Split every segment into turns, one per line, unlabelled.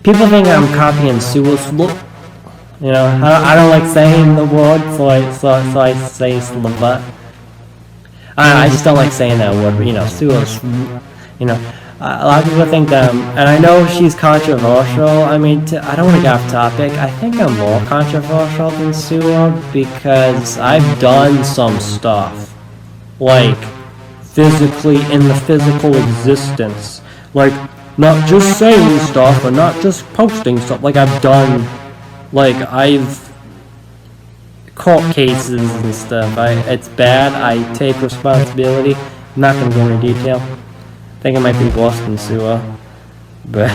people think I'm copying Sewerslvt. You know, I don't like saying the word, so I say Slvt. I just don't like saying that word, but you know, Sewerslvt. You know, a lot of people think that, and I know she's controversial. I mean, I don't want to get off topic. I think I'm more controversial than Sewer because I've done some stuff, like physically in the physical existence, like not just saying stuff or not just posting stuff. Like I've done, like I've court cases and stuff. It's bad. I take responsibility. I'm not gonna go into detail. I think it might be worse than Sewer, but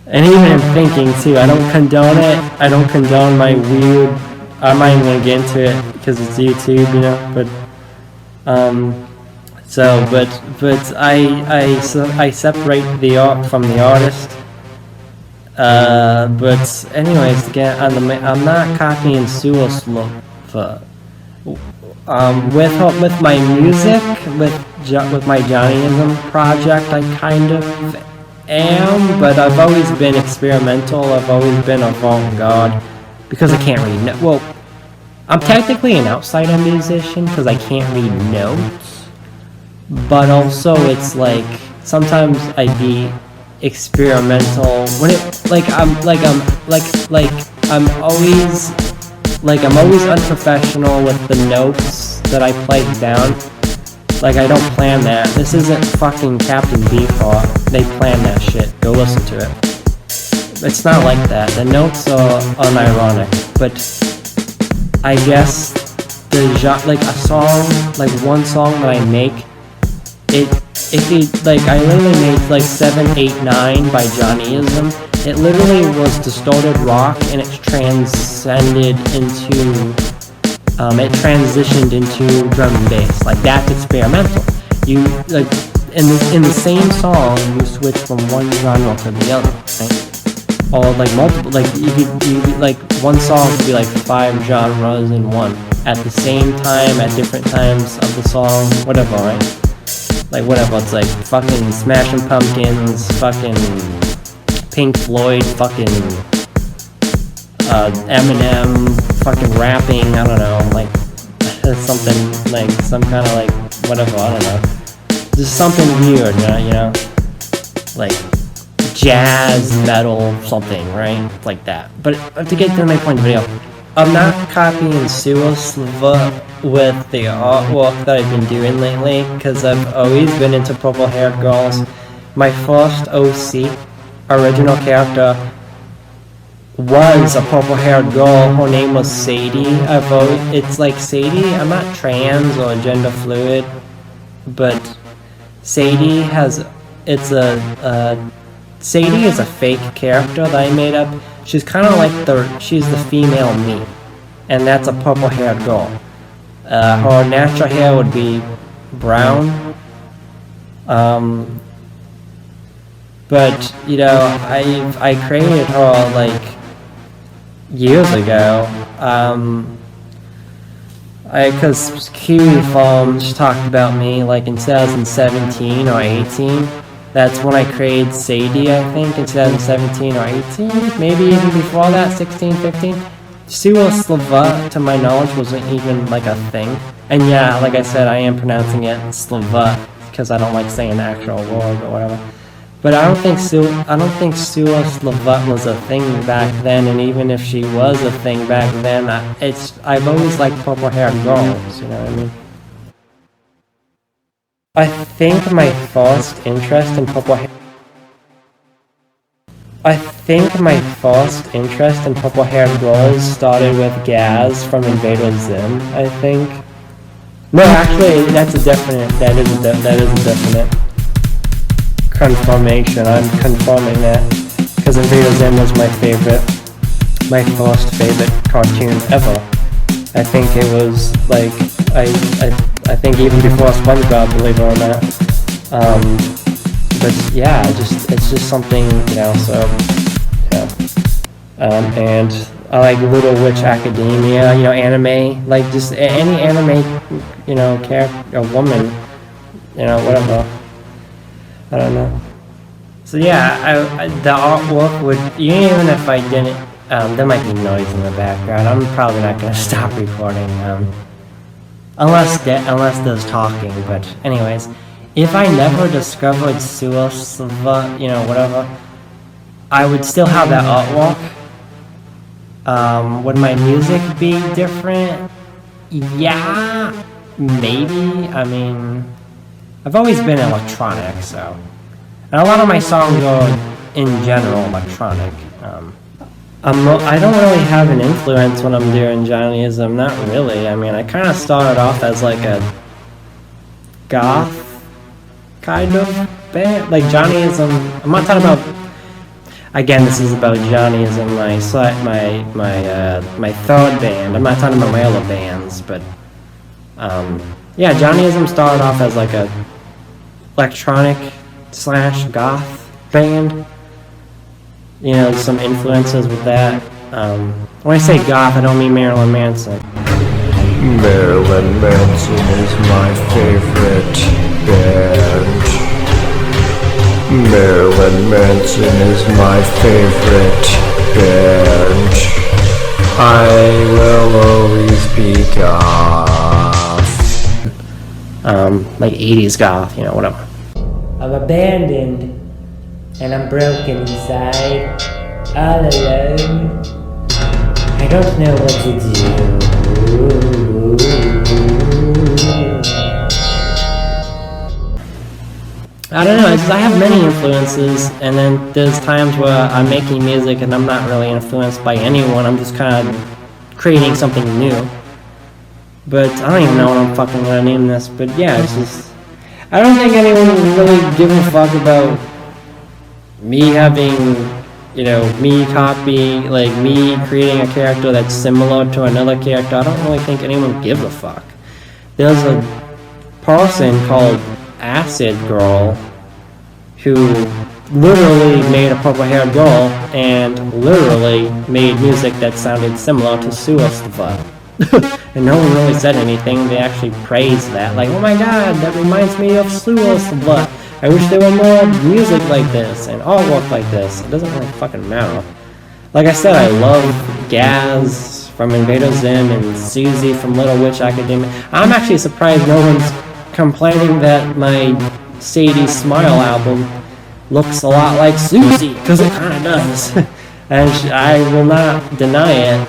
and even in thinking too, I don't condone it. I don't condone my weird. I'm not even gonna get into it because it's YouTube, you know. But but I separate the art from the artist. But anyways, again, I'm not copying Sewerslvt. With my music, with my Jonnyism project, I kind of am, but I've always been experimental. I've always been avant-garde because I can't read notes. Well, I'm technically an outsider musician because I can't read notes, but also it's like sometimes I be experimental when it I'm always unprofessional with the notes that I play down. Like I don't plan that. This isn't fucking Captain Beefheart. They plan that shit. Go listen to it. It's not like that. The notes are unironic, but I guess like a song, like one song that I make, I literally made like 7, 8, 9 by Jonnyism. It literally was distorted rock, and it transitioned into drum and bass. Like that's experimental. You like in the same song, you switch from one genre to the other, right? Or like multiple. Like you could like one song could be like 5 genres in one at the same time at different times of the song, whatever, right? Like whatever, it's like fucking Smashing Pumpkins, fucking Pink Floyd, fucking Eminem, fucking rapping, I don't know, like something, like some kind of like, whatever, I don't know. Just something weird, you know? Like jazz, metal, something, right? Like that. But to get to my point of the video, I'm not copying Sewerslvt with the artwork that I've been doing lately, because I've always been into purple-haired girls. My first OC, original character, was a purple-haired girl. Her name was Sadie. It's like Sadie, I'm not trans or gender fluid, but Sadie Sadie is a fake character that I made up. She's kind of like she's the female me, and that's a purple-haired girl. Her natural hair would be brown, but you know, I created her like years ago. Because Kiwi Farms talked about me like in 2017 or 18. That's when I created Sadie, I think, in 2017 or 18, maybe even before that, 16, 15. Sewerslvt, to my knowledge, wasn't even like a thing. And yeah, like I said, I am pronouncing it Slvt because I don't like saying the actual word or whatever. But I don't think Sewerslvt was a thing back then, and even if she was a thing back then, I've always liked purple-haired girls, you know what I mean? I think my first interest in purple-haired girls started with Gaz from Invader Zim, I think. No, actually, that is a definite confirmation. I'm confirming that, because Invader Zim was my first favorite cartoon ever. I think it was like, I think even before SpongeBob, believe it or not. But yeah, it's just something, you know, so, yeah. And I like Little Witch Academia, you know, anime, like just any anime, you know, character, a woman, you know, whatever. I don't know. So yeah, the artwork would, even if I didn't, there might be noise in the background. I'm probably not gonna stop recording, unless there's talking. But anyways, if I never discovered Sewerslvt, whatever, I would still have that artwork. Would my music be different? Yeah, maybe. I mean, I've always been electronic, so. And a lot of my songs are, in general, electronic. I don't really have an influence when I'm doing Jonnyism, not really. I mean, I kind of started off as like a goth kind of band. Like Jonnyism, I'm not talking about, again, this is about Jonnyism, my third band. I'm not talking about my other bands, but, yeah, Jonnyism started off as like a electronic / goth band. Some influences with that. When I say goth, I don't mean Marilyn Manson.
Marilyn Manson is my favorite band. Marilyn Manson is my favorite band. I will always be goth.
Like 80s goth, whatever.
I'm abandoned, and I'm broken inside, all alone. I don't know what to do.
I don't know, I have many influences, and then there's times where I'm making music and I'm not really influenced by anyone, I'm just kind of creating something new. But I don't even know what I'm fucking gonna name this, but yeah, it's just, I don't think anyone would really give a fuck about me having, me copying, like me creating a character that's similar to another character. I don't really think anyone gives a fuck. There's a person called Acid Girl who literally made a purple-haired girl and literally made music that sounded similar to Sewerslvt. And no one really said anything. They actually praised that, like, oh my god, that reminds me of Sewerslvt. I wish there were more music like this and artwork like this. It doesn't really fucking matter. Like I said, I love Gaz from Invader Zim and Susie from Little Witch Academia. I'm actually surprised no one's complaining that my Sadie Smile album looks a lot like Susie, because it kind of does. And I will not deny it,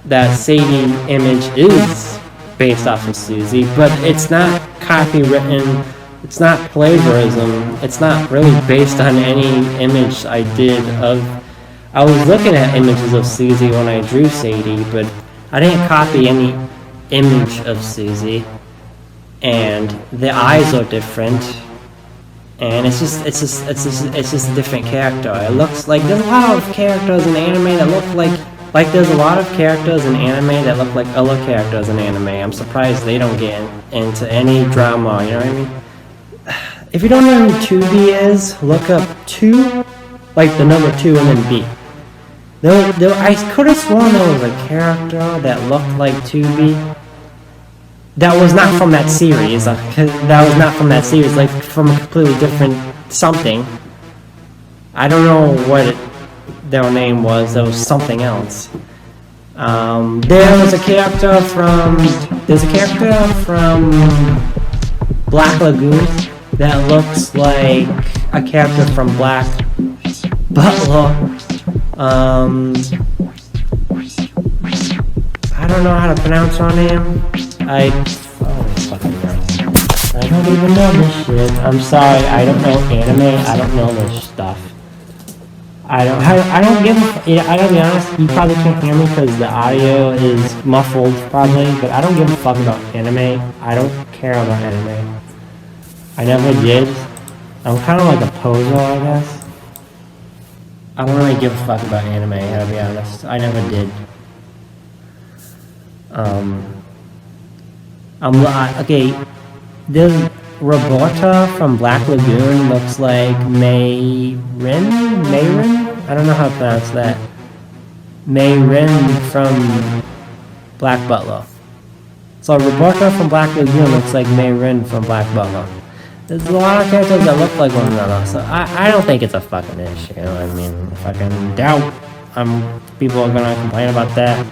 that Sadie image is based off of Susie, but it's not copywritten, it's not plagiarism, it's not really based on any image I did of... I was looking at images of Susie when I drew Sadie, but I didn't copy any image of Susie, and the eyes are different, and it's just a different character. It looks like there's a lot of characters in anime that look like there's a lot of characters in anime that look like other characters in anime. I'm surprised they don't get into any drama, you know what I mean? If you don't know who 2B is, look up 2, like the number 2 and then B. I could have sworn there was a character that looked like 2B. That was not from that series. That was not from that series, like from a completely different something. I don't know what their name was. There was something else. There's a character from Black Lagoon that looks like a character from Black Butler. I don't know how to pronounce her name. I don't even know this shit. I'm sorry, I don't know anime. I don't know this stuff. I don't give a... I gotta be honest, you probably can't hear me because the audio is muffled, probably, but I don't give a fuck about anime. I don't care about anime. I never did. I'm kind of like a poser, I guess. I don't really give a fuck about anime, I gotta be honest. I never did. Okay, this Roberta from Black Lagoon looks like Mayrin? I don't know how to pronounce that. Mayrin from Black Butler. So Roberta from Black Lagoon looks like Mayrin from Black Butler. there's a lot of characters that look like one another, so I don't think it's a fucking issue. I mean, fucking doubt people are gonna complain about that.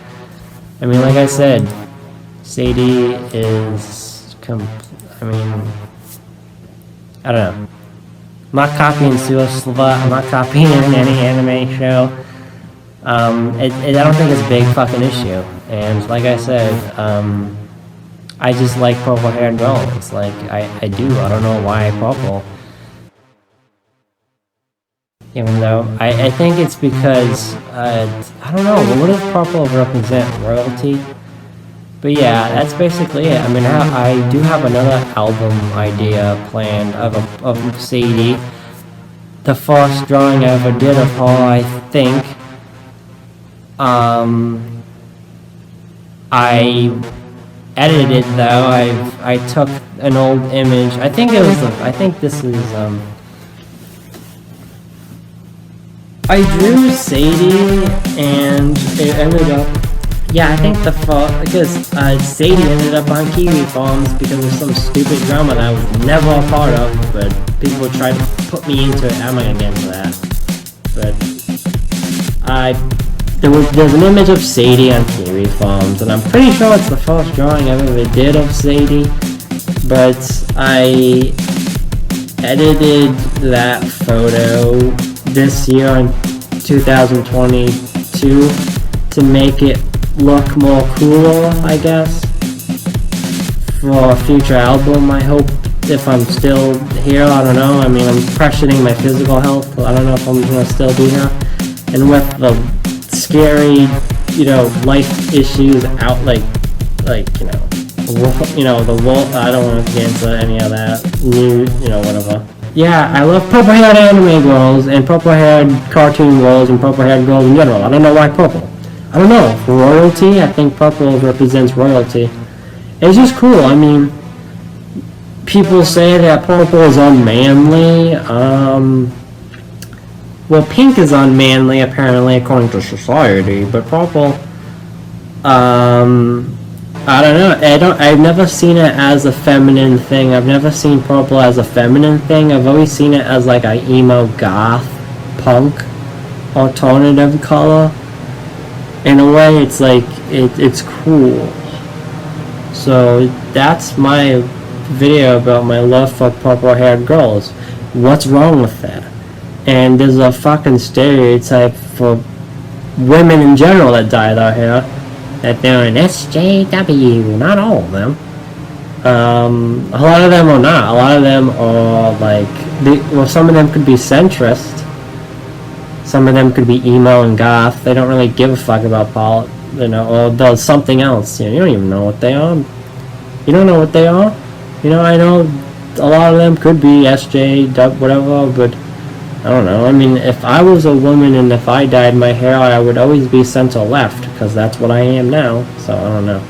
I mean, like I said, Sadie is I mean, I don't know. I'm not copying Sewerslvt, I'm not copying any anime show. I don't think it's a big fucking issue. And like I said, I just like purple haired girls. Like, I do. I don't know why purple. Even though, I think it's because, I don't know, what does purple represent? Royalty? But yeah, that's basically it. I mean, I do have another album idea planned of Sadie. The first drawing I ever did of her, I think. I edited it though. I took an old image. I think this is I drew Sadie and it ended up, yeah, I think because Sadie ended up on Kiwi Farms because of some stupid drama that I was never a part of, but people tried to put me into it. I'm not against that. But there's an image of Sadie on Kiwi Farms, and I'm pretty sure it's the first drawing I ever did of Sadie, but I edited that photo this year in 2022 to make it look more cooler, I guess, for a future album. I hope, if I'm still here, I don't know. I mean, I'm questioning my physical health. I don't know if I'm gonna still be here. And with the scary, life issues out, the wolf, I don't want to get into any of that, whatever. Yeah, I love purple-haired anime girls, and purple-haired cartoon girls, and purple-haired girls in general. I don't know why purple. I don't know. For royalty, I think purple represents royalty. It's just cool. I mean, people say that purple is unmanly. Well, pink is unmanly, apparently, according to society, but purple, I don't know. I've never seen it as a feminine thing. I've never seen purple as a feminine thing. I've always seen it as like a emo goth punk alternative color. In a way, it's like it's cool. So that's my video about my love for purple-haired girls. What's wrong with that? And there's a fucking stereotype for women in general that dye their hair, that they're an SJW. Not all of them. A lot of them are not. A lot of them are like, some of them could be centrist. Some of them could be emo and goth. They don't really give a fuck about or does something else. You don't even know what they are. You don't know what they are. I know a lot of them could be SJ, whatever, but I don't know. I mean, if I was a woman and if I dyed my hair, I would always be center left, because that's what I am now, so I don't know.